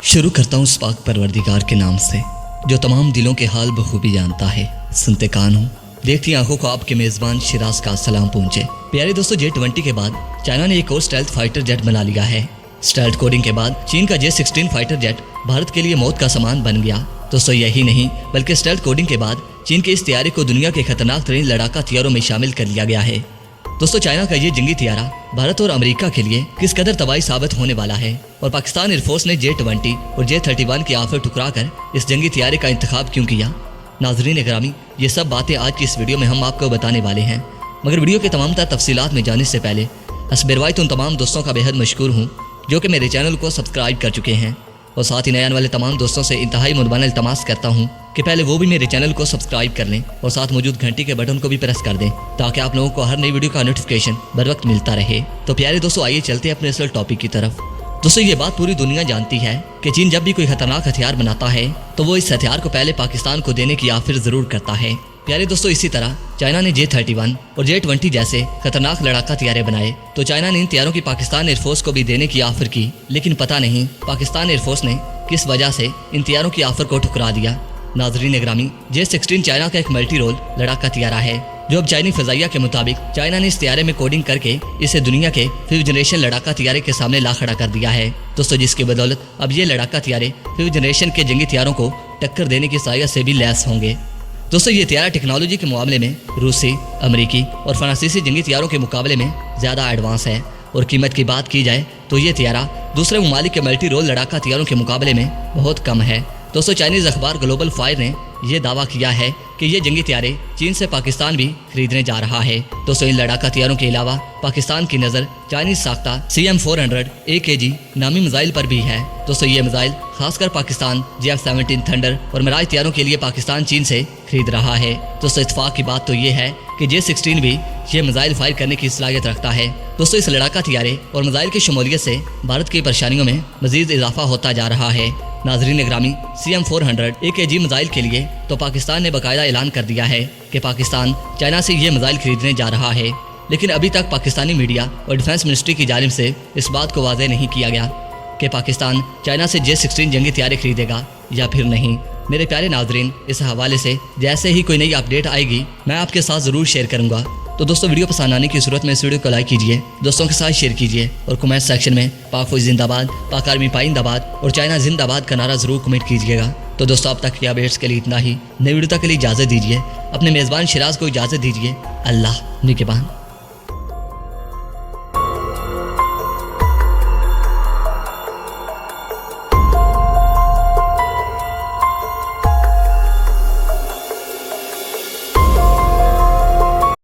शुरू करता हूँ उस पाक परवरदिगार के नाम से जो तमाम दिलों के हाल बखूबी जानता है। सुनते कान हो, देखती आंखों को आपके मेज़बान शिराज का सलाम पहुंचे। प्यारे दोस्तों, J-20 के बाद चाइना ने एक और स्टेल्थ फाइटर जेट बना लिया है। स्टेल्थ कोडिंग के बाद चीन का J-16 फाइटर जेट भारत के लिए मौत का सामान बन गया। दोस्तों यही नहीं बल्कि स्टेल्थ कोडिंग के बाद चीन के इस तैयारी को दुनिया के खतरनाक तरीन लड़ाका हथियारों में शामिल कर लिया गया है। दोस्तों चाइना का ये जंगी हथियारा भारत और अमेरिका के लिए किस कदर तबाही साबित होने वाला है और पाकिस्तान एयरफोर्स ने J-20 और J-31 की आफर ठुकरा कर इस जंगी हथियारे का इंतखाब क्यों किया। नाजरीन ग्रामी, ये सब बातें आज की इस वीडियो में हम आपको बताने वाले हैं, मगर वीडियो के तमाम तफसीलात में जाने से पहले हस्बेरवाई उन तमाम दोस्तों का बेहद मशकूर हूँ जो कि मेरे चैनल को सब्सक्राइब कर चुके हैं और साथ ही नए आने वाले तमाम दोस्तों से इंतहाई मुनबाना इल्तमास करता हूँ कि पहले वो भी मेरे चैनल को सब्सक्राइब कर लें और साथ मौजूद घंटी के बटन को भी प्रेस कर दें ताकि आप लोगों को हर नई वीडियो का नोटिफिकेशन बर वक्त मिलता रहे। तो प्यारे दोस्तों, आइए चलते हैं अपने असल टॉपिक की तरफ। दोस्तों ये बात पूरी दुनिया जानती है कि चीन जब भी कोई खतरनाक हथियार बनाता है तो वो इस हथियार को पहले पाकिस्तान को देने की आफिर जरूर करता है। प्यारे दोस्तों, इसी तरह चाइना ने J-31 और J-20 जैसे खतरनाक लड़ाका हथियारे बनाए तो चाइना ने इन हथियारों की पाकिस्तान एयरफोर्स को भी देने की आफर की, लेकिन पता नहीं पाकिस्तान एयरफोर्स ने किस वजह से इन हथियारों की आफर को ठुकरा दिया। नाजरीन ग्रामी, J-16 चाइना का एक मल्टी रोल लड़ाका हथियारा है जो अब चाइनी फजाइया के मुताबिक चाइना ने इस हथियारे में कोडिंग करके इसे दुनिया के 5th जनरेशन लड़ाका हथियारे के सामने ला खड़ा कर दिया है। दोस्तों जिसकी बदौलत अब ये लड़ाका हथियारे 5th जनरेशन के जंगी हथियारों को टक्कर देने की साया से भी लैस होंगे। दोस्तों ये हथियार टेक्नोलॉजी के मामले में रूसी, अमेरिकी और फ्रांसीसी जंगी हथियारों के मुकाबले में ज़्यादा एडवांस है और कीमत की बात की जाए तो ये हथियारा दूसरे ममालिक के मल्टी रोल लड़ाका हथियारों के मुकाबले में बहुत कम है। दोस्तों चाइनीज अखबार ग्लोबल फायर ने यह दावा किया है कि ये जंगी हथियारे चीन से पाकिस्तान भी खरीदने जा रहा है। दोस्तों इन लड़ाका हथियारों के अलावा पाकिस्तान की नज़र चाइनीज साख्ता CM-400 AKG नामी मिसाइल पर भी है। दोस्तों ये मिसाइल खासकर पाकिस्तान JF-17 थंडर और मिराज हथियारों के लिए पाकिस्तान चीन से खरीद रहा है। दोस्तों इत्तेफाक की बात तो ये है कि J-16 भी ये मिसाइल फायर करने की सलाहियत रखता है। दोस्तों इस लड़ाका हथियारे और मिसाइल की शमूलियत से भारत की परेशानियों में मजीद इजाफा होता जा रहा है। नाजरीन ग्रामी, CM-400 AKG मिसाइल के लिए तो पाकिस्तान ने बाकायदा ऐलान कर दिया है कि पाकिस्तान चाइना से ये मिसाइल खरीदने जा रहा है, लेकिन अभी तक पाकिस्तानी मीडिया और डिफेंस मिनिस्ट्री की जानिब से इस बात को वाज़ेह नहीं किया गया कि पाकिस्तान चाइना से J-16 जंगी हथियारे खरीदेगा या फिर नहीं। मेरे प्यारे नाजरीन, इस हवाले से जैसे ही कोई नई अपडेट आएगी मैं आपके साथ ज़रूर शेयर करूँगा। तो दोस्तों वीडियो पसंद आने की सूरत में इस वीडियो को लाइक कीजिए, दोस्तों के साथ शेयर कीजिए और कमेंट सेक्शन में पाक फौज जिंदाबाद, पाक आर्मी पाइंदाबाद और चाइना जिंदाबाद का नारा जरूर कमेंट कीजिएगा। तो दोस्तों अब तक की अपडेट्स के लिए इतना ही। नई वीडियो तक के लिए इजाज़त दीजिए, अपने मेज़बान शिराज को इजाज़त दीजिए। अल्लाह निगहबान।